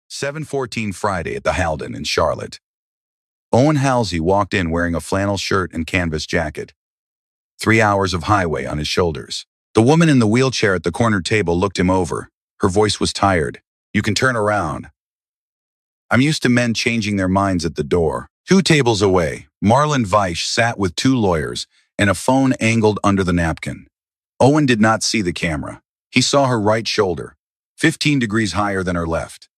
7:14 Friday at the Halden in Charlotte. Owen Halsey walked in wearing a flannel shirt and canvas jacket. 3 hours of highway on his shoulders. The woman in the wheelchair at the corner table looked him over. Her voice was tired. "You can turn around." I'm used to men changing their minds at the door. 2 tables away, Marlon Weish sat with 2 lawyers and a phone angled under the napkin. Owen did not see the camera. He saw her right shoulder, 15 degrees higher than her left.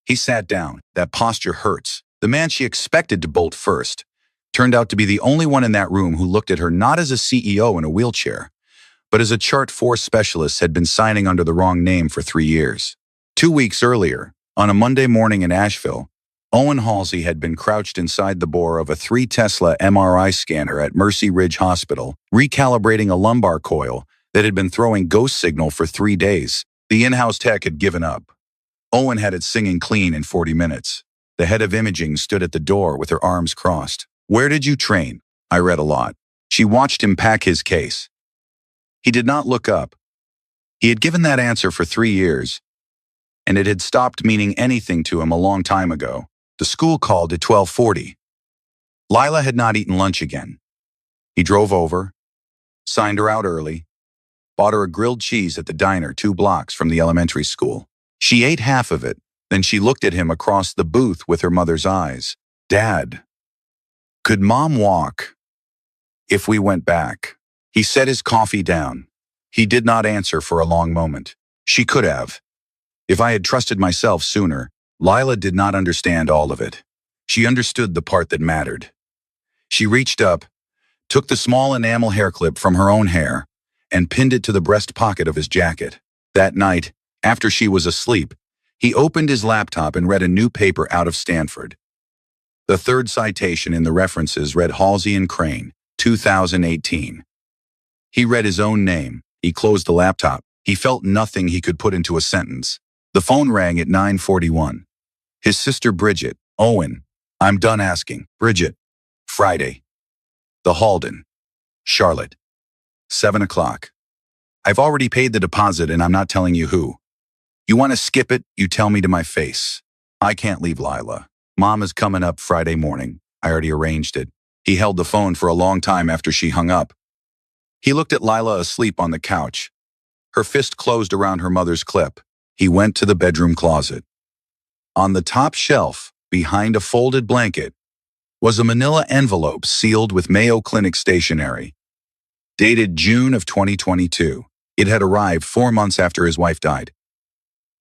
He sat down. That posture hurts. The man she expected to bolt first turned out to be the only one in that room who looked at her not as a CEO in a wheelchair, but as a Chart 4 specialist had been signing under the wrong name for 3 years. 2 weeks earlier, on a Monday morning in Asheville, Owen Halsey had been crouched inside the bore of a 3 Tesla MRI scanner at Mercy Ridge Hospital, recalibrating a lumbar coil that had been throwing ghost signal for 3 days. The in-house tech had given up. Owen had it singing clean in 40 minutes. The head of imaging stood at the door with her arms crossed. "Where did you train?" "I read a lot." She watched him pack his case. He did not look up. He had given that answer for 3 years, and it had stopped meaning anything to him a long time ago. The school called at 12:40. Lila had not eaten lunch again. He drove over, signed her out early, bought her a grilled cheese at the diner 2 blocks from the elementary school. She ate half of it, then she looked at him across the booth with her mother's eyes. "Dad, could Mom walk if we went back?" He set his coffee down. He did not answer for a long moment. "She could have. If I had trusted myself sooner." Lila did not understand all of it. She understood the part that mattered. She reached up, took the small enamel hair clip from her own hair, and pinned it to the breast pocket of his jacket. That night, after she was asleep, he opened his laptop and read a new paper out of Stanford. The 3rd citation in the references read Halsey and Crane, 2018. He read his own name. He closed the laptop. He felt nothing he could put into a sentence. The phone rang at 9:41. His sister Bridget. "Owen, I'm done asking." "Bridget." "Friday. The Halden, Charlotte. 7 o'clock. I've already paid the deposit and I'm not telling you who. You want to skip it, you tell me to my face. I can't leave Lila. Mom is coming up Friday morning. I already arranged it." He held the phone for a long time after she hung up. He looked at Lila asleep on the couch. Her fist closed around her mother's clip. He went to the bedroom closet. On the top shelf, behind a folded blanket, was a manila envelope sealed with Mayo Clinic stationery. Dated June of 2022. It had arrived 4 months after his wife died.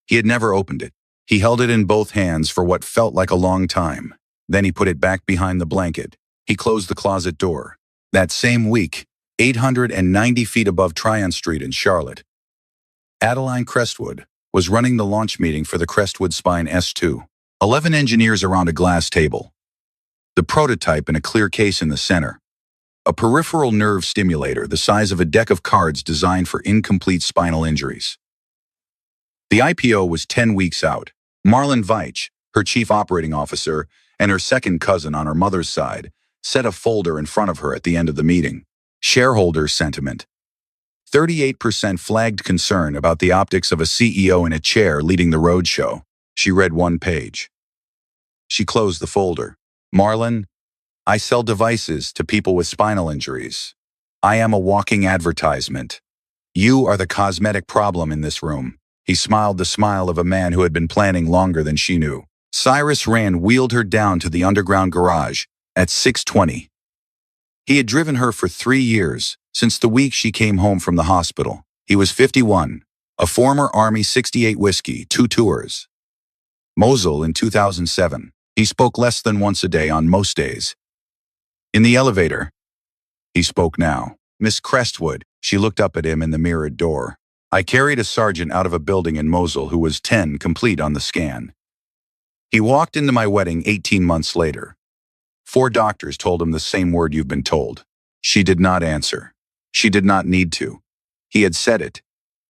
He had never opened it. He held it in both hands for what felt like a long time. Then he put it back behind the blanket. He closed the closet door. That same week, 890 feet above Tryon Street in Charlotte, Adeline Crestwood was running the launch meeting for the Crestwood Spine S2. 11 engineers around a glass table. The prototype in a clear case in the center. A peripheral nerve stimulator the size of a deck of cards designed for incomplete spinal injuries. The IPO was 10 weeks out. Marlon Weish, her chief operating officer, and her second cousin on her mother's side, set a folder in front of her at the end of the meeting. Shareholder sentiment. 38% flagged concern about the optics of a CEO in a chair leading the roadshow. She read 1 page. She closed the folder. "Marlon, I sell devices to people with spinal injuries. I am a walking advertisement. You are the cosmetic problem in this room." He smiled the smile of a man who had been planning longer than she knew. Cyrus Rand wheeled her down to the underground garage at 6:20. He had driven her for 3 years, since the week she came home from the hospital. He was 51, a former Army 68 whiskey, 2 tours. Mosul in 2007. He spoke less than once a day on most days. In the elevator, he spoke now. "Miss Crestwood," she looked up at him in the mirrored door. "I carried a sergeant out of a building in Mosul who was 10 complete on the scan. He walked into my wedding 18 months later. 4 doctors told him the same word you've been told." She did not answer. She did not need to. He had said it.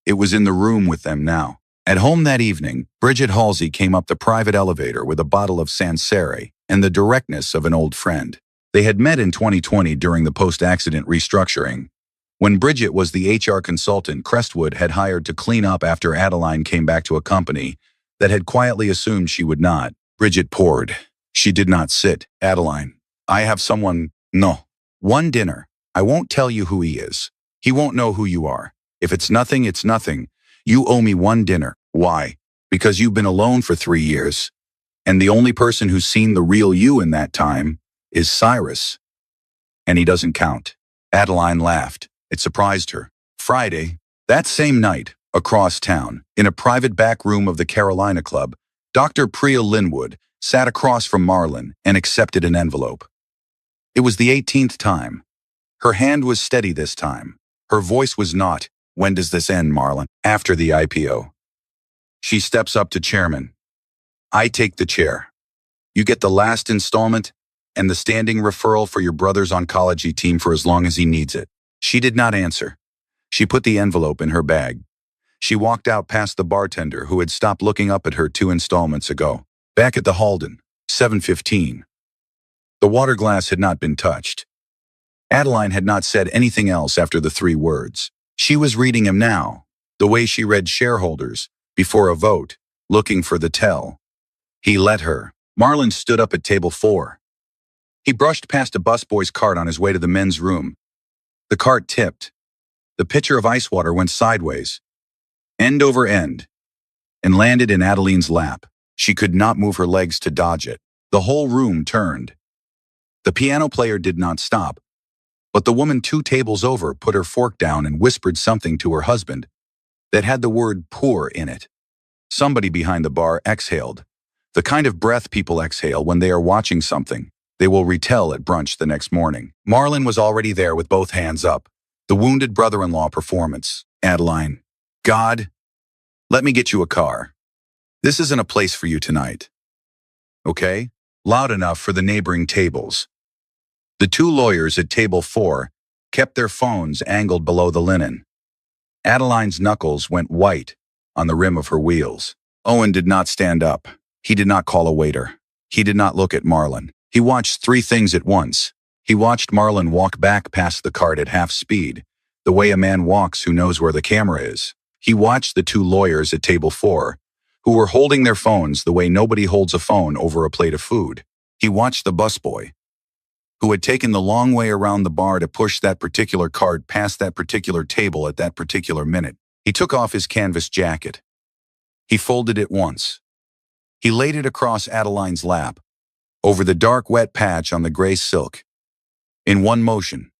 It was in the room with them now. At home that evening, Bridget Halsey came up the private elevator with a bottle of Sancerre and the directness of an old friend. They had met in 2020 during the post-accident restructuring. When Bridget was the HR consultant Crestwood had hired to clean up after Adeline came back to a company that had quietly assumed she would not. Bridget poured. She did not sit. Adeline, I have someone. No. One dinner. I won't tell you who he is. He won't know who you are. If it's nothing, it's nothing. You owe me one dinner. Why? Because you've been alone for 3 years. And the only person who's seen the real you in that time is Cyrus. And he doesn't count. Adeline laughed. It surprised her. Friday, that same night, across town, in a private back room of the Carolina Club, Dr. Priya Linwood sat across from Marlon and accepted an envelope. It was the 18th time. Her hand was steady this time. Her voice was not, "When does this end, Marlon?" After the IPO. She steps up to chairman. I take the chair. You get the last installment and the standing referral for your brother's oncology team for as long as he needs it. She did not answer. She put the envelope in her bag. She walked out past the bartender who had stopped looking up at her 2 installments ago. Back at the Halden, 7:15. The water glass had not been touched. Adeline had not said anything else after the 3 words. She was reading him now, the way she read shareholders, before a vote, looking for the tell. He let her. Marlon stood up at table 4. He brushed past a busboy's cart on his way to the men's room. The cart tipped. The pitcher of ice water went sideways, end over end, and landed in Adeline's lap. She could not move her legs to dodge it. The whole room turned. The piano player did not stop, but the woman 2 tables over put her fork down and whispered something to her husband that had the word poor in it. Somebody behind the bar exhaled, the kind of breath people exhale when they are watching something they will retell at brunch the next morning. Marlon was already there with both hands up. The wounded brother-in-law performance. Adeline, God, let me get you a car. This isn't a place for you tonight. Okay? Loud enough for the neighboring tables. The 2 lawyers at table 4 kept their phones angled below the linen. Adeline's knuckles went white on the rim of her wheels. Owen did not stand up. He did not call a waiter. He did not look at Marlon. He watched 3 things at once. He watched Marlon walk back past the cart at half speed, the way a man walks who knows where the camera is. He watched the 2 lawyers at table 4, who were holding their phones the way nobody holds a phone over a plate of food. He watched the busboy, who had taken the long way around the bar to push that particular cart past that particular table at that particular minute. He took off his canvas jacket. He folded it once. He laid it across Adeline's lap, over the dark wet patch on the gray silk, in one motion,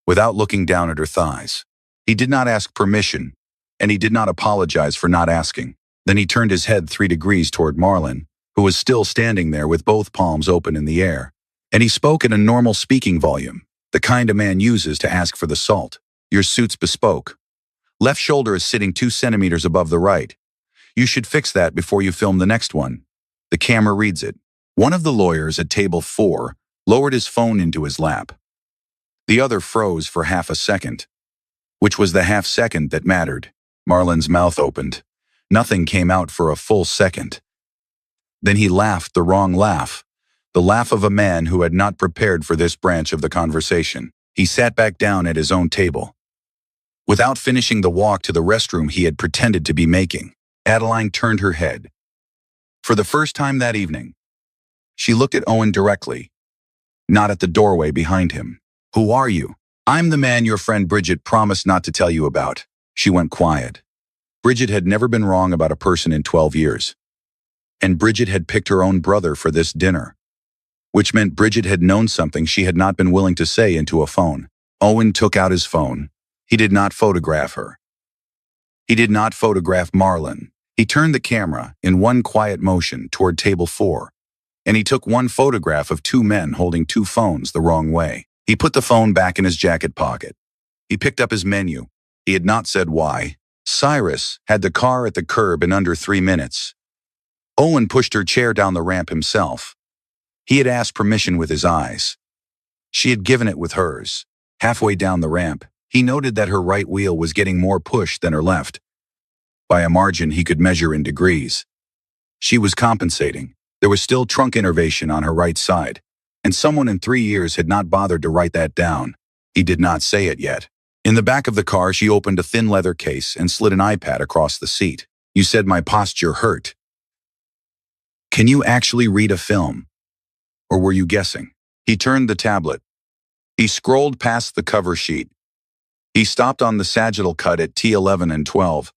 without looking down at her thighs. He did not ask permission, and he did not apologize for not asking. Then he turned his head 3 degrees toward Marlon, who was still standing there with both palms open in the air, and he spoke in a normal speaking volume, the kind a man uses to ask for the salt. Your suit's bespoke. Left shoulder is sitting 2 centimeters above the right. You should fix that before you film the next one. The camera reads it. One of the lawyers at table 4 lowered his phone into his lap. The other froze for half a second, which was the half second that mattered. Marlon's mouth opened. Nothing came out for a full second. Then he laughed the wrong laugh, the laugh of a man who had not prepared for this branch of the conversation. He sat back down at his own table, without finishing the walk to the restroom he had pretended to be making. Adeline turned her head. For the first time that evening, she looked at Owen directly, not at the doorway behind him. Who are you? I'm the man your friend Bridget promised not to tell you about. She went quiet. Bridget had never been wrong about a person in 12 years. And Bridget had picked her own brother for this dinner, which meant Bridget had known something she had not been willing to say into a phone. Owen took out his phone. He did not photograph her. He did not photograph Marlon. He turned the camera in one quiet motion toward table 4, and he took one photograph of 2 men holding 2 phones the wrong way. He put the phone back in his jacket pocket. He picked up his menu. He had not said why. Cyrus had the car at the curb in under 3 minutes. Owen pushed her chair down the ramp himself. He had asked permission with his eyes. She had given it with hers. Halfway down the ramp, he noted that her right wheel was getting more push than her left, by a margin he could measure in degrees. She was compensating. There was still trunk innervation on her right side, and someone in 3 years had not bothered to write that down. He did not say it yet. In the back of the car, she opened a thin leather case and slid an iPad across the seat. You said my posture hurt. Can you actually read a film? Or were you guessing? He turned the tablet. He scrolled past the cover sheet. He stopped on the sagittal cut at T11 and 12.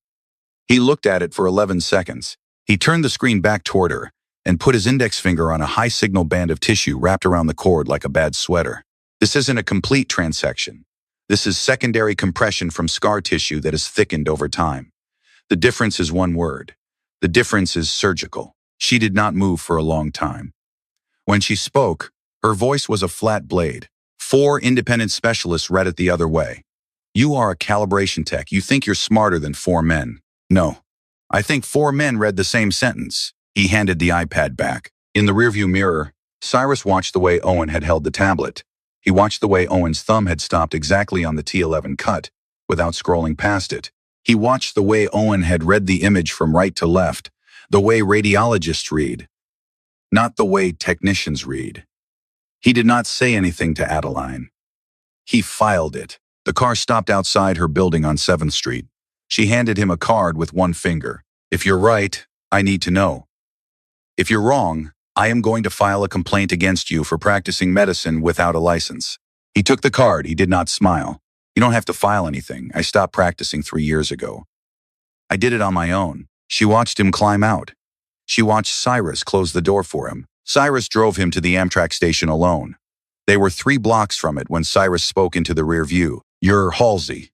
He looked at it for 11 seconds. He turned the screen back toward her and put his index finger on a high-signal band of tissue wrapped around the cord like a bad sweater. This isn't a complete transection. This is secondary compression from scar tissue that has thickened over time. The difference is one word. The difference is surgical. She did not move for a long time. When she spoke, her voice was a flat blade. 4 independent specialists read it the other way. You are a calibration tech. You think you're smarter than 4 men. No. I think 4 men read the same sentence. He handed the iPad back. In the rearview mirror, Cyrus watched the way Owen had held the tablet. He watched the way Owen's thumb had stopped exactly on the T11 cut, without scrolling past it. He watched the way Owen had read the image from right to left, the way radiologists read, not the way technicians read. He did not say anything to Adeline. He filed it. The car stopped outside her building on 7th Street. She handed him a card with one finger. If you're right, I need to know. If you're wrong, I am going to file a complaint against you for practicing medicine without a license. He took the card. He did not smile. You don't have to file anything. I stopped practicing 3 years ago. I did it on my own. She watched him climb out. She watched Cyrus close the door for him. Cyrus drove him to the Amtrak station alone. They were 3 blocks from it when Cyrus spoke into the rear view. You're Halsey.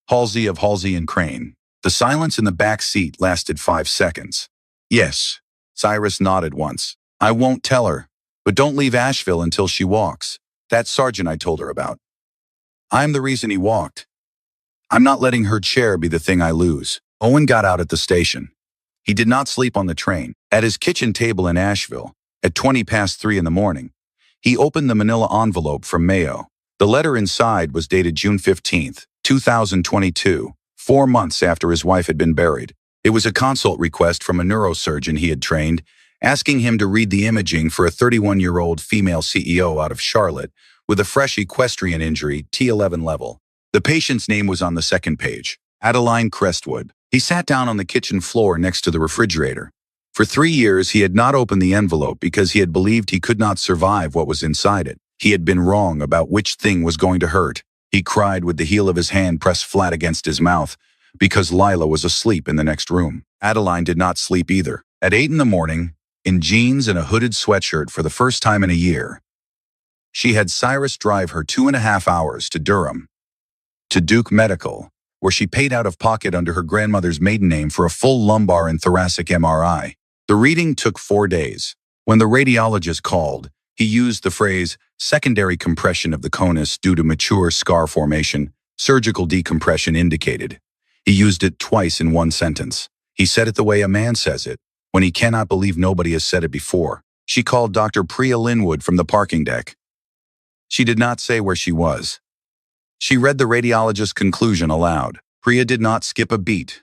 Halsey of Halsey and Crane. The silence in the back seat lasted 5 seconds. Yes. Cyrus nodded once. I won't tell her, but don't leave Asheville until she walks. That sergeant I told her about. I'm the reason he walked. I'm not letting her chair be the thing I lose. Owen got out at the station. He did not sleep on the train. At his kitchen table in Asheville, at 3:20 in the morning, he opened the manila envelope from Mayo. The letter inside was dated June 15th, 2022, 4 months after his wife had been buried. It was a consult request from a neurosurgeon he had trained, asking him to read the imaging for a 31-year-old female CEO out of Charlotte with a fresh equestrian injury, T11 level. The patient's name was on the second page, Adeline Crestwood. He sat down on the kitchen floor next to the refrigerator. For 3 years, he had not opened the envelope because he had believed he could not survive what was inside it. He had been wrong about which thing was going to hurt. He cried with the heel of his hand pressed flat against his mouth because Lila was asleep in the next room. Adeline did not sleep either. At 8 in the morning, in jeans and a hooded sweatshirt for the first time in a year, she had Cyrus drive her 2.5 hours to Durham, to Duke Medical, where she paid out of pocket under her grandmother's maiden name for a full lumbar and thoracic MRI. The reading took 4 days. When the radiologist called, he used the phrase secondary compression of the conus due to mature scar formation, surgical decompression indicated. He used it twice in one sentence. He said it the way a man says it, when he cannot believe nobody has said it before. She called Dr. Priya Linwood from the parking deck. She did not say where she was. She read the radiologist's conclusion aloud. Priya did not skip a beat.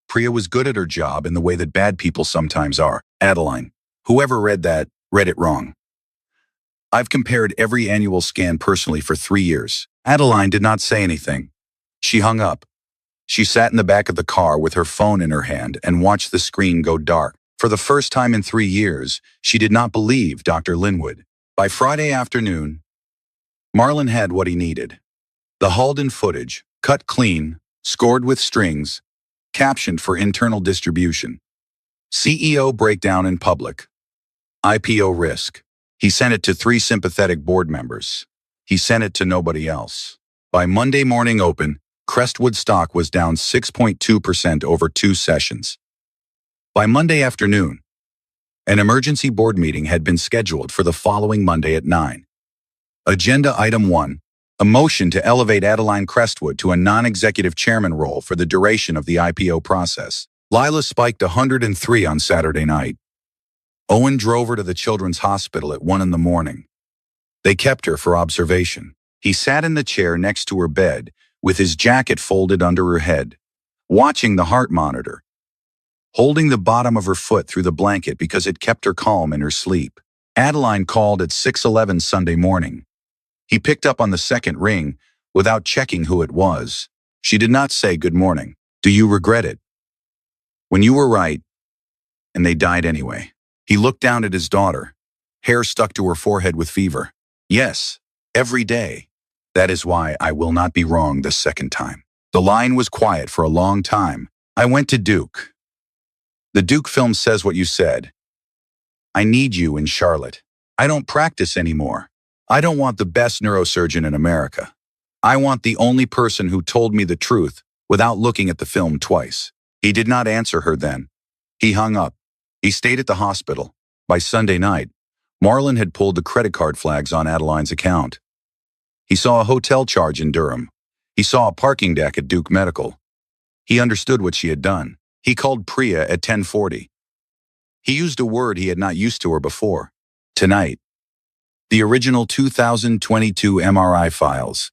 Priya was good at her job in the way that bad people sometimes are. Adeline, whoever read that, read it wrong. I've compared every annual scan personally for 3 years. Adeline did not say anything. She hung up. She sat in the back of the car with her phone in her hand and watched the screen go dark. For the first time in 3 years, she did not believe Dr. Linwood. By Friday afternoon, Marlon had what he needed. The Halden footage, cut clean, scored with strings, captioned for internal distribution. CEO breakdown in public. IPO risk. He sent it to 3 sympathetic board members. He sent it to nobody else. By Monday morning open, Crestwood stock was down 6.2% over 2 sessions. By Monday afternoon, an emergency board meeting had been scheduled for the following Monday at 9. Agenda Item 1. A motion to elevate Adeline Crestwood to a non-executive chairman role for the duration of the IPO process. Lila spiked 103 on Saturday night. Owen drove her to the Children's Hospital at 1 in the morning. They kept her for observation. He sat in the chair next to her bed, with his jacket folded under her head, watching the heart monitor, holding the bottom of her foot through the blanket because it kept her calm in her sleep. Adeline called at 6:11 Sunday morning. He picked up on the second ring without checking who it was. She did not say good morning. Do you regret it? When you were right, and they died anyway. He looked down at his daughter, hair stuck to her forehead with fever. Yes, every day. That is why I will not be wrong the second time. The line was quiet for a long time. I went to Duke. The Duke film says what you said. I need you in Charlotte. I don't practice anymore. I don't want the best neurosurgeon in America. I want the only person who told me the truth without looking at the film twice. He did not answer her then. He hung up. He stayed at the hospital. By Sunday night, Marlon had pulled the credit card flags on Adeline's account. He saw a hotel charge in Durham. He saw a parking deck at Duke Medical. He understood what she had done. He called Priya at 10:40. He used a word he had not used to her before. Tonight. The original 2022 MRI files.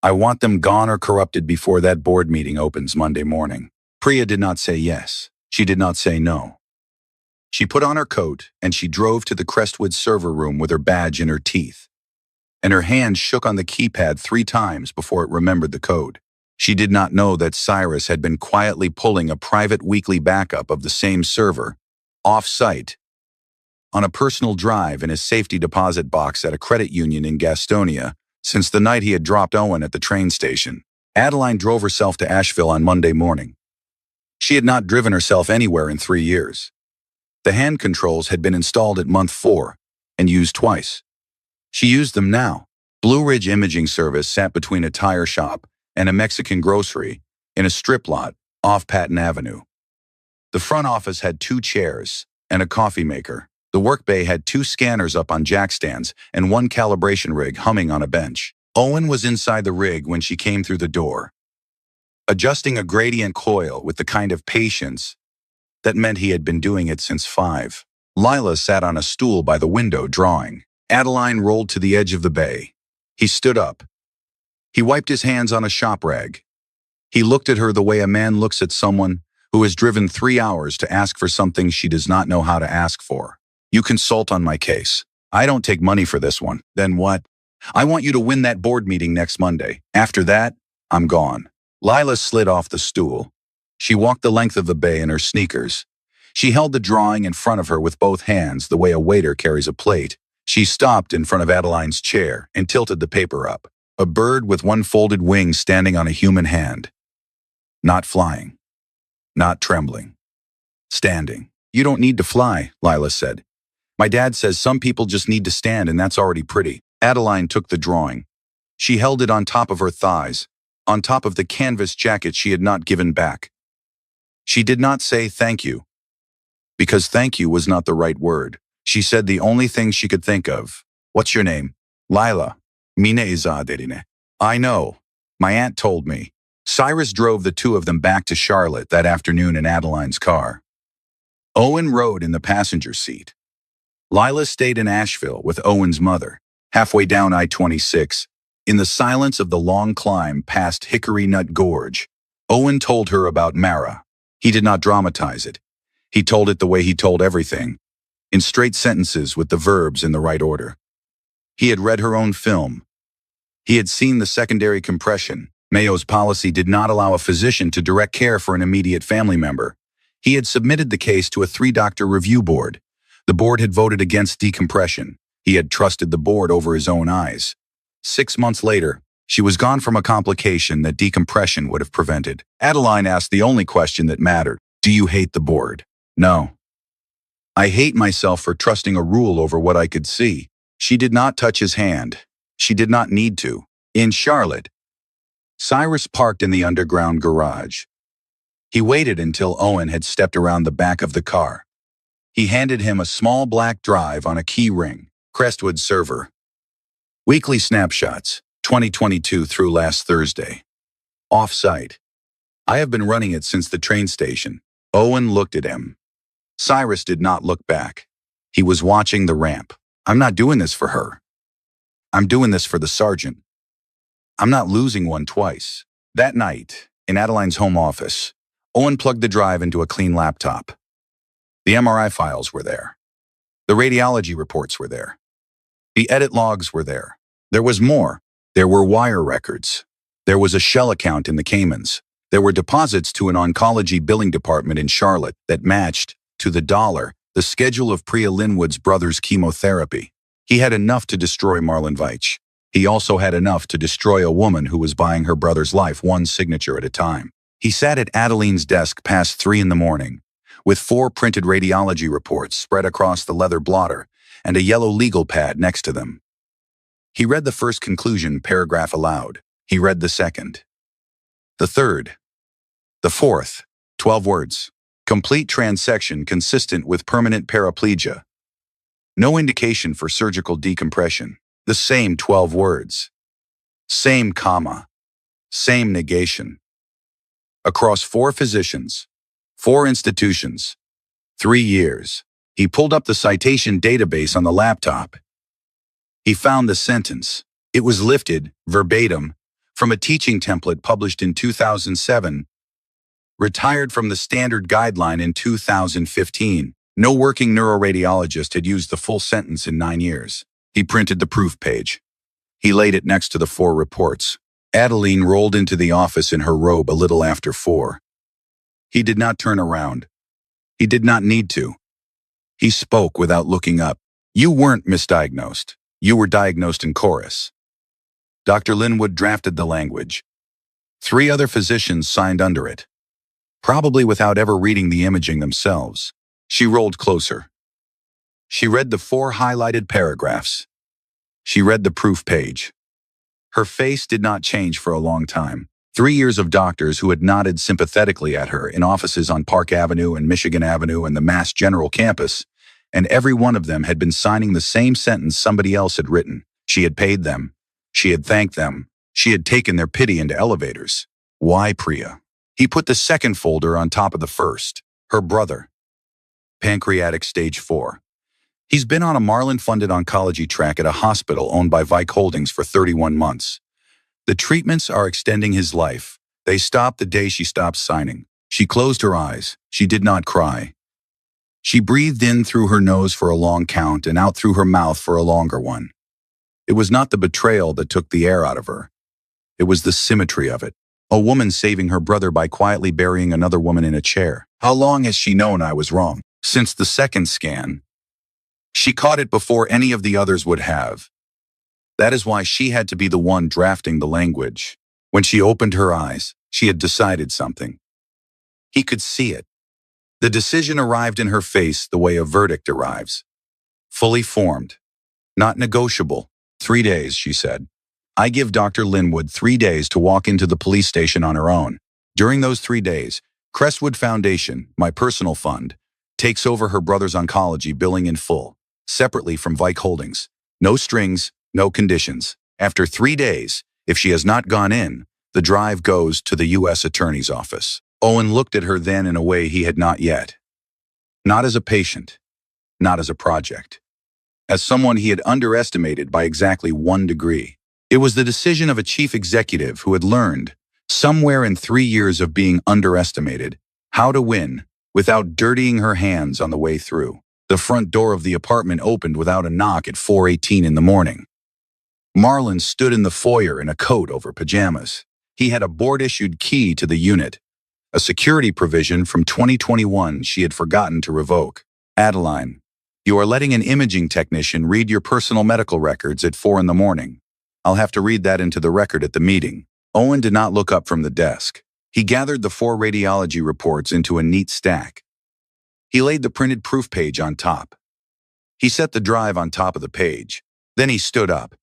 I want them gone or corrupted before that board meeting opens Monday morning. Priya did not say yes. She did not say no. She put on her coat and she drove to the Crestwood server room with her badge in her teeth. And her hand shook on the keypad 3 times before it remembered the code. She did not know that Cyrus had been quietly pulling a private weekly backup of the same server, off-site, on a personal drive in his safety deposit box at a credit union in Gastonia since the night he had dropped Owen at the train station. Adeline drove herself to Asheville on Monday morning. She had not driven herself anywhere in 3 years. The hand controls had been installed at month 4 and used twice. She used them now. Blue Ridge Imaging Service sat between a tire shop and a Mexican grocery in a strip lot off Patton Avenue. The front office had 2 chairs and a coffee maker. The work bay had 2 scanners up on jack stands and 1 calibration rig humming on a bench. Owen was inside the rig when she came through the door, adjusting a gradient coil with the kind of patience that meant he had been doing it since 5. Lila sat on a stool by the window drawing. Adeline rolled to the edge of the bay. He stood up. He wiped his hands on a shop rag. He looked at her the way a man looks at someone who has driven 3 hours to ask for something she does not know how to ask for. You consult on my case. I don't take money for this one. Then what? I want you to win that board meeting next Monday. After that, I'm gone. Lila slid off the stool. She walked the length of the bay in her sneakers. She held the drawing in front of her with both hands the way a waiter carries a plate. She stopped in front of Adeline's chair and tilted the paper up. A bird with 1 folded wing standing on a human hand. Not flying. Not trembling. Standing. You don't need to fly, Lila said. My dad says some people just need to stand and that's already pretty. Adeline took the drawing. She held it on top of her thighs, on top of the canvas jacket she had not given back. She did not say thank you, because thank you was not the right word. She said the only thing she could think of. What's your name? Lila. Mine izaderine. I know. My aunt told me. Cyrus drove the 2 of them back to Charlotte that afternoon in Adeline's car. Owen rode in the passenger seat. Lila stayed in Asheville with Owen's mother, halfway down I-26, in the silence of the long climb past Hickory Nut Gorge. Owen told her about Mara. He did not dramatize it. He told it the way he told everything, in straight sentences with the verbs in the right order. He had read her own film. He had seen the secondary compression. Mayo's policy did not allow a physician to direct care for an immediate family member. He had submitted the case to a 3-doctor review board. The board had voted against decompression. He had trusted the board over his own eyes. 6 months later, she was gone from a complication that decompression would have prevented. Adeline asked the only question that mattered. Do you hate the board? No. I hate myself for trusting a rule over what I could see. She did not touch his hand. She did not need to. In Charlotte, Cyrus parked in the underground garage. He waited until Owen had stepped around the back of the car. He handed him a small black drive on a key ring. Crestwood server. Weekly snapshots, 2022 through last Thursday. Off-site. I have been running it since the train station. Owen looked at him. Cyrus did not look back. He was watching the ramp. I'm not doing this for her. I'm doing this for the sergeant. I'm not losing one twice. That night, in Adeline's home office, Owen plugged the drive into a clean laptop. The MRI files were there. The radiology reports were there. The edit logs were there. There was more. There were wire records. There was a shell account in the Caymans. There were deposits to an oncology billing department in Charlotte that matched, to the dollar, the schedule of Priya Linwood's brother's chemotherapy. He had enough to destroy Marlon Veitch. He also had enough to destroy a woman who was buying her brother's life one signature at a time. He sat at Adeline's desk past 3 in the morning, with 4 printed radiology reports spread across the leather blotter and a yellow legal pad next to them. He read the first conclusion paragraph aloud. He read the second. The third. The fourth. 12 words. Complete transection consistent with permanent paraplegia. No indication for surgical decompression. The same 12 words. Same comma. Same negation. Across 4 physicians, 4 institutions, 3 years. He pulled up the citation database on the laptop. He found the sentence. It was lifted, verbatim, from a teaching template published in 2007, retired from the standard guideline in 2015. No working neuroradiologist had used the full sentence in 9 years. He printed the proof page. He laid it next to the 4 reports. Adeline rolled into the office in her robe a little after 4. He did not turn around. He did not need to. He spoke without looking up. You weren't misdiagnosed. You were diagnosed in chorus. Dr. Linwood drafted the language. 3 other physicians signed under it, probably without ever reading the imaging themselves. She rolled closer. She read the 4 highlighted paragraphs. She read the proof page. Her face did not change for a long time. 3 years of doctors who had nodded sympathetically at her in offices on Park Avenue and Michigan Avenue and the Mass General campus, and every one of them had been signing the same sentence somebody else had written. She had paid them. She had thanked them. She had taken their pity into elevators. Why Priya? He put the second folder on top of the first. Her brother. Pancreatic stage 4. He's been on a Marlin-funded oncology track at a hospital owned by Veitch Holdings for 31 months. The treatments are extending his life. They stopped the day she stopped signing. She closed her eyes. She did not cry. She breathed in through her nose for a long count and out through her mouth for a longer one. It was not the betrayal that took the air out of her. It was the symmetry of it. A woman saving her brother by quietly burying another woman in a chair. How long has she known I was wrong? Since the second scan. She caught it before any of the others would have. That is why she had to be the one drafting the language. When she opened her eyes, she had decided something. He could see it. The decision arrived in her face the way a verdict arrives. Fully formed. Not negotiable. 3 days, she said. I give Dr. Linwood 3 days to walk into the police station on her own. During those 3 days, Crestwood Foundation, my personal fund, takes over her brother's oncology billing in full, separately from Veitch Holdings. No strings, no conditions. After 3 days, if she has not gone in, the drive goes to the U.S. Attorney's Office. Owen looked at her then in a way he had not yet. Not as a patient, not as a project. As someone he had underestimated by exactly 1 degree. It was the decision of a chief executive who had learned, somewhere in 3 years of being underestimated, how to win without dirtying her hands on the way through. The front door of the apartment opened without a knock at 4:18 in the morning. Marlon stood in the foyer in a coat over pajamas. He had a board-issued key to the unit, a security provision from 2021 she had forgotten to revoke. Adeline, you are letting an imaging technician read your personal medical records at 4 in the morning. I'll have to read that into the record at the meeting. Owen did not look up from the desk. He gathered the 4 radiology reports into a neat stack. He laid the printed proof page on top. He set the drive on top of the page. Then he stood up.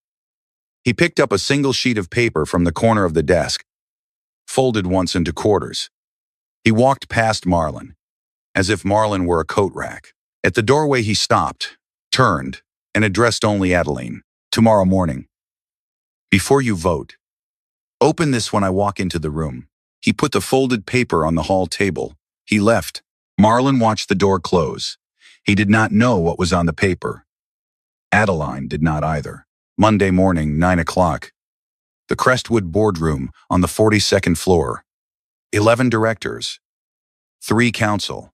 He picked up a single sheet of paper from the corner of the desk, folded once into quarters. He walked past Marlon, as if Marlon were a coat rack. At the doorway he stopped, turned, and addressed only Adeline. Tomorrow morning. Before you vote, open this when I walk into the room. He put the folded paper on the hall table. He left. Marlon watched the door close. He did not know what was on the paper. Adeline did not either. Monday morning, 9 o'clock. The Crestwood boardroom on the 42nd floor. 11 directors. 3 counsel.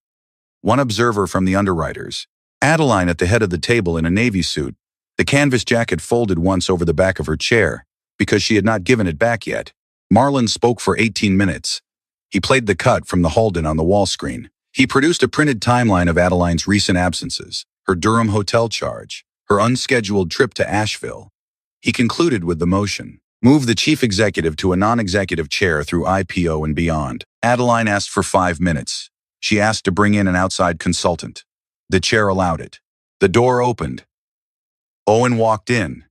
1 observer from the underwriters. Adeline at the head of the table in a navy suit, the canvas jacket folded once over the back of her chair because she had not given it back yet. Marlon spoke for 18 minutes. He played the cut from the Halden on the wall screen. He produced a printed timeline of Adeline's recent absences, her Durham hotel charge, her unscheduled trip to Asheville. He concluded with the motion. Move the chief executive to a non-executive chair through IPO and beyond. Adeline asked for 5 minutes. She asked to bring in an outside consultant. The chair allowed it. The door opened. Owen walked in.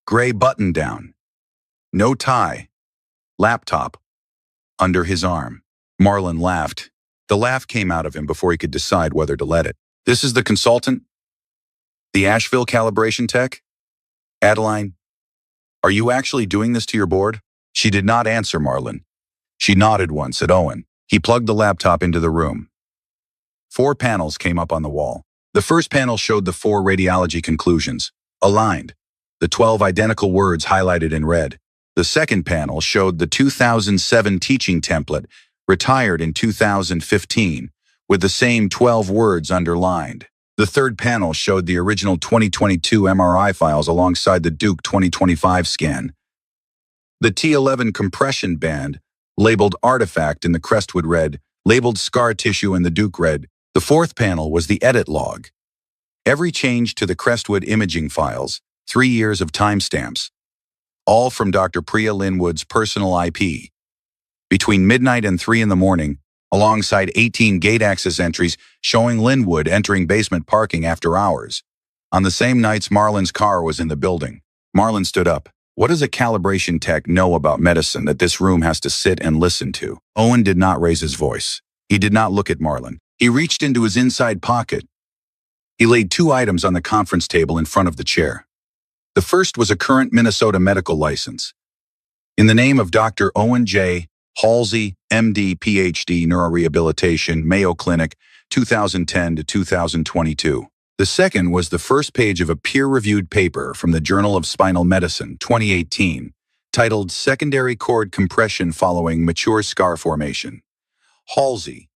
Gray button-down. No tie. Laptop. Under his arm. Marlon laughed. The laugh came out of him before he could decide whether to let it. This is the consultant? The Asheville calibration tech? Adeline, are you actually doing this to your board? She did not answer Marlon. She nodded once at Owen. He plugged the laptop into the room. 4 panels came up on the wall. The first panel showed the 4 radiology conclusions, aligned, the 12 identical words highlighted in red. The second panel showed the 2007 teaching template, retired in 2015, with the same 12 words underlined. The third panel showed the original 2022 MRI files alongside the Duke 2025 scan. The T11 compression band, labeled artifact in the Crestwood read, labeled scar tissue in the Duke read. The fourth panel was the edit log. Every change to the Crestwood imaging files, 3 years of timestamps, all from Dr. Priya Linwood's personal IP. Between midnight and 3 in the morning, alongside 18 gate access entries showing Linwood entering basement parking after hours. On the same nights Marlon's car was in the building. Marlon stood up. What does a calibration tech know about medicine that this room has to sit and listen to? Owen did not raise his voice. He did not look at Marlon. He reached into his inside pocket. He laid 2 items on the conference table in front of the chair. The first was a current Minnesota medical license. In the name of Dr. Owen J. Halsey, MD, PhD, Neurorehabilitation, Mayo Clinic, 2010 to 2022. The second was the first page of a peer-reviewed paper from the Journal of Spinal Medicine, 2018, titled Secondary Cord Compression Following Mature Scar Formation. Halsey,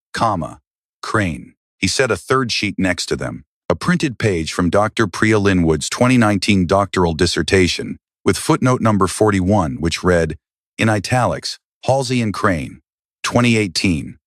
Crane. He set a third sheet next to them, a printed page from Dr. Priya Linwood's 2019 doctoral dissertation, with footnote number 41, which read, in italics, Halsey and Crane, 2018.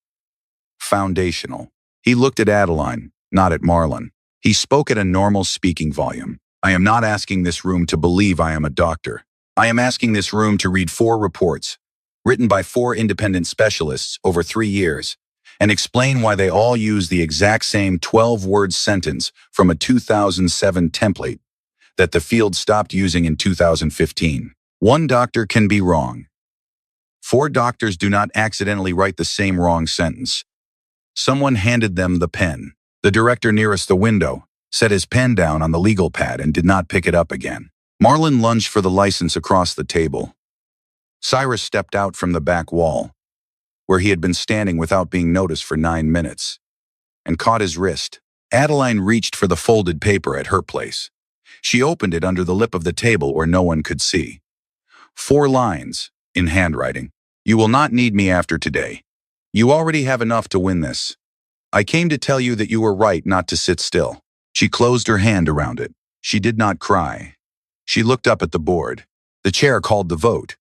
Foundational. He looked at Adeline, not at Marlon. He spoke at a normal speaking volume. I am not asking this room to believe I am a doctor. I am asking this room to read 4 reports, written by 4 independent specialists over 3 years, and explain why they all use the exact same 12-word sentence from a 2007 template that the field stopped using in 2015. One doctor can be wrong. 4 doctors do not accidentally write the same wrong sentence. Someone handed them the pen. The director nearest the window set his pen down on the legal pad and did not pick it up again. Marlon lunged for the license across the table. Cyrus stepped out from the back wall, where he had been standing without being noticed for 9 minutes, and caught his wrist. Adeline reached for the folded paper at her place. She opened it under the lip of the table where no one could see. 4 lines, in handwriting. You will not need me after today. You already have enough to win this. I came to tell you that you were right not to sit still. She closed her hand around it. She did not cry. She looked up at the board. The chair called the vote.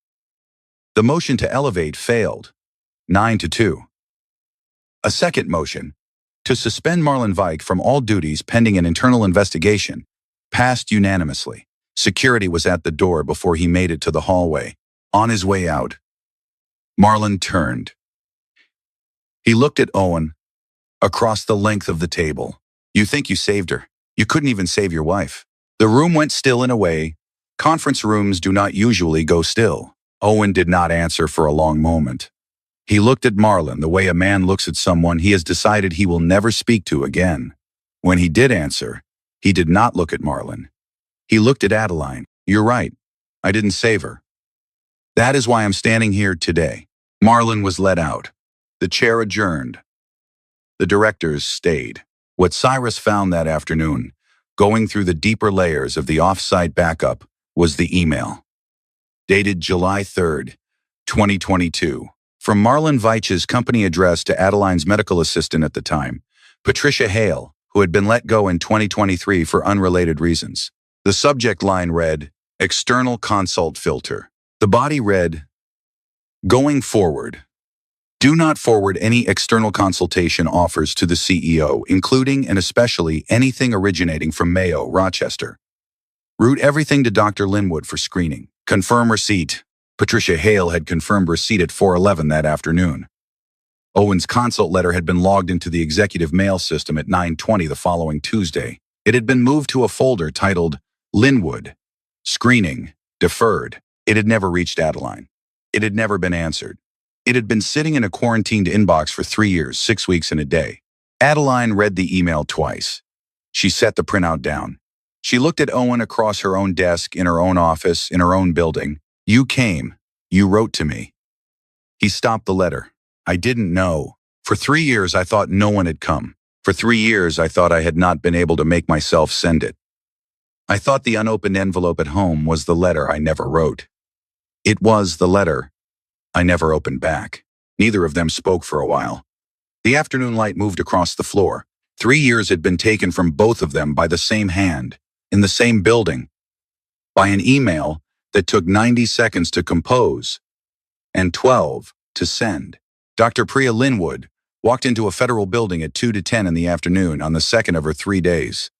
The motion to elevate failed, 9-2. A second motion, to suspend Marlon Vike from all duties pending an internal investigation, passed unanimously. Security was at the door before he made it to the hallway. On his way out, Marlon turned. He looked at Owen across the length of the table. You think you saved her. You couldn't even save your wife. The room went still in a way. Conference rooms do not usually go still. Owen did not answer for a long moment. He looked at Marlon the way a man looks at someone he has decided he will never speak to again. When he did answer, he did not look at Marlon. He looked at Adeline. You're right. I didn't save her. That is why I'm standing here today. Marlon was let out. The chair adjourned. The directors stayed. What Cyrus found that afternoon, going through the deeper layers of the off-site backup, was the email. Dated July 3rd, 2022. From Marlon Vike's company address to Adeline's medical assistant at the time, Patricia Hale, who had been let go in 2023 for unrelated reasons. The subject line read, External Consult Filter. The body read, Going forward, Do not forward any external consultation offers to the CEO, including and especially anything originating from Mayo, Rochester. Route everything to Dr. Linwood for screening. Confirm receipt. Patricia Hale had confirmed receipt at 4:11 that afternoon. Owen's consult letter had been logged into the executive mail system at 9:20 the following Tuesday. It had been moved to a folder titled Linwood, Screening, Deferred. It had never reached Adeline. It had never been answered. It had been sitting in a quarantined inbox for 3 years, 6 weeks and a day. Adeline read the email twice. She set the printout down. She looked at Owen across her own desk, in her own office, in her own building. You came. You wrote to me. He stopped the letter. I didn't know. For 3 years, I thought no one had come. For 3 years, I thought I had not been able to make myself send it. I thought the unopened envelope at home was the letter I never wrote. It was the letter I never opened back. Neither of them spoke for a while. The afternoon light moved across the floor. 3 years had been taken from both of them by the same hand, in the same building, by an email that took 90 seconds to compose and 12 to send. Dr. Priya Linwood walked into a federal building at 2 to 10 in the afternoon on the second of her 3 days.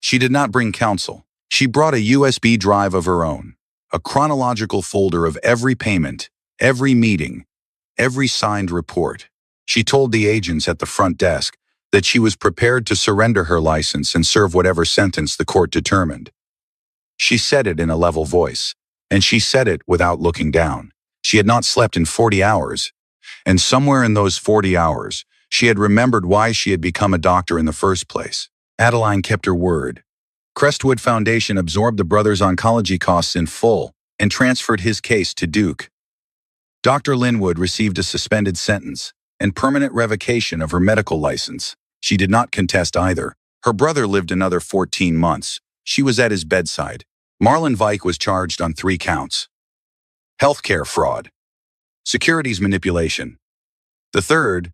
She did not bring counsel. She brought a USB drive of her own, a chronological folder of every payment, every meeting, every signed report. She told the agents at the front desk that she was prepared to surrender her license and serve whatever sentence the court determined. She said it in a level voice, and she said it without looking down. She had not slept in 40 hours, and somewhere in those 40 hours, she had remembered why she had become a doctor in the first place. Adeline kept her word. Crestwood Foundation absorbed the brother's oncology costs in full and transferred his case to Duke. Dr. Linwood received a suspended sentence and permanent revocation of her medical license. She did not contest either. Her brother lived another 14 months. She was at his bedside. Marlon Vike was charged on 3 counts. Healthcare fraud. Securities manipulation. The third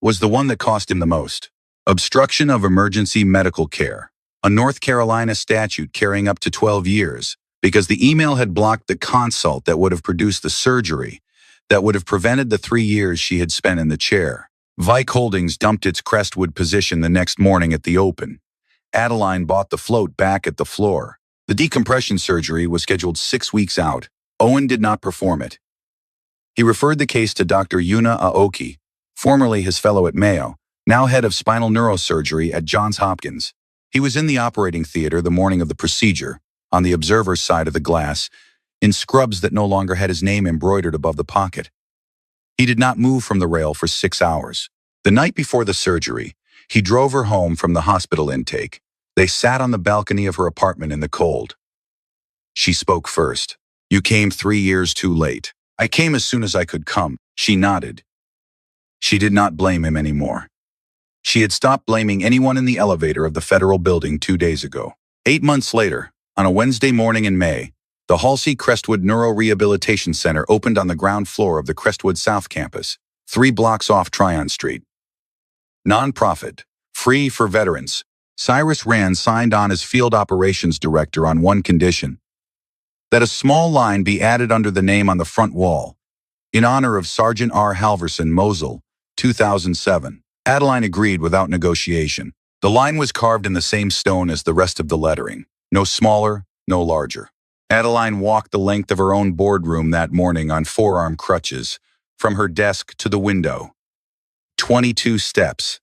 was the one that cost him the most. Obstruction of emergency medical care. A North Carolina statute carrying up to 12 years because the email had blocked the consult that would have produced the surgery that would have prevented the 3 years she had spent in the chair. Vike Holdings dumped its Crestwood position the next morning at the open. Adeline bought the float back at the floor. The decompression surgery was scheduled 6 weeks out. Owen did not perform it. He referred the case to Dr. Yuna Aoki, formerly his fellow at Mayo, now head of spinal neurosurgery at Johns Hopkins. He was in the operating theater the morning of the procedure, on the observer's side of the glass, in scrubs that no longer had his name embroidered above the pocket. He did not move from the rail for 6 hours. The night before the surgery, he drove her home from the hospital intake. They sat on the balcony of her apartment in the cold. She spoke first. You came 3 years too late. I came as soon as I could come. She nodded. She did not blame him anymore. She had stopped blaming anyone in the elevator of the federal building 2 days ago. 8 months later, on a Wednesday morning in May, the Halsey Crestwood Neuro Rehabilitation Center opened on the ground floor of the Crestwood South Campus, 3 blocks off Tryon Street. Nonprofit, free for veterans. Cyrus Rand signed on as field operations director on one condition: that a small line be added under the name on the front wall, in honor of Sergeant R. Halverson, Mosul, 2007. Adeline agreed without negotiation. The line was carved in the same stone as the rest of the lettering, no smaller, no larger. Adeline walked the length of her own boardroom that morning on forearm crutches, from her desk to the window. 22 steps.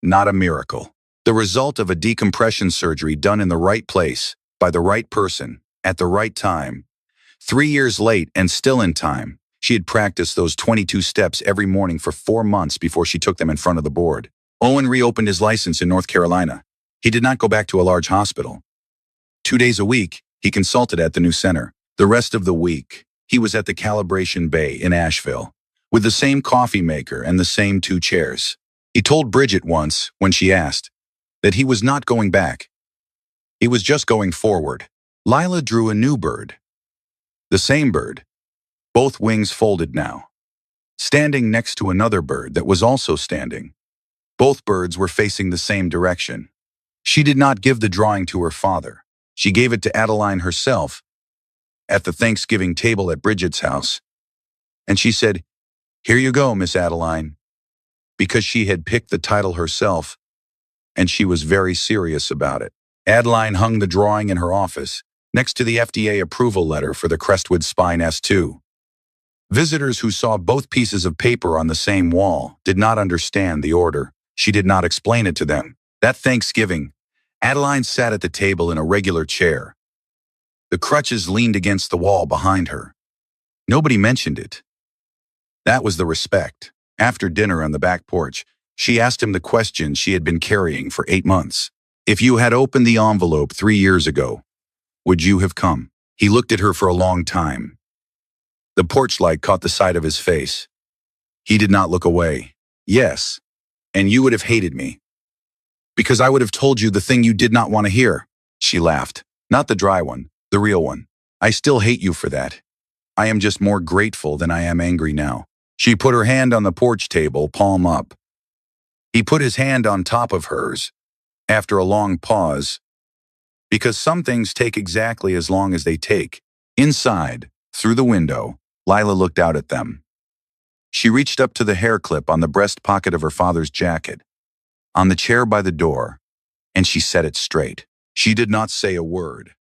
Not a miracle. The result of a decompression surgery done in the right place, by the right person, at the right time. 3 years late and still in time. She had practiced those 22 steps every morning for 4 months before she took them in front of the board. Owen reopened his license in North Carolina. He did not go back to a large hospital. 2 days a week, he consulted at the new center. The rest of the week, he was at the Calibration Bay in Asheville, with the same coffee maker and the same 2 chairs. He told Bridget once, when she asked, that he was not going back. He was just going forward. Lila drew a new bird. The same bird. Both wings folded now. Standing next to another bird that was also standing. Both birds were facing the same direction. She did not give the drawing to her father. She gave it to Adeline herself at the Thanksgiving table at Bridget's house. And she said, Here you go, Miss Adeline. Because she had picked the title herself, and she was very serious about it. Adeline hung the drawing in her office, next to the FDA approval letter for the Crestwood Spine S2. Visitors who saw both pieces of paper on the same wall did not understand the order. She did not explain it to them. That Thanksgiving, Adeline sat at the table in a regular chair. The crutches leaned against the wall behind her. Nobody mentioned it. That was the respect. After dinner on the back porch, she asked him the question she had been carrying for 8 months. If you had opened the envelope 3 years ago, would you have come? He looked at her for a long time. The porch light caught the side of his face. He did not look away. Yes, and you would have hated me. Because I would have told you the thing you did not want to hear. She laughed. Not the dry one, the real one. I still hate you for that. I am just more grateful than I am angry now. She put her hand on the porch table, palm up. He put his hand on top of hers. After a long pause, because some things take exactly as long as they take. Inside, through the window, Lila looked out at them. She reached up to the hair clip on the breast pocket of her father's jacket, on the chair by the door, and she set it straight. She did not say a word.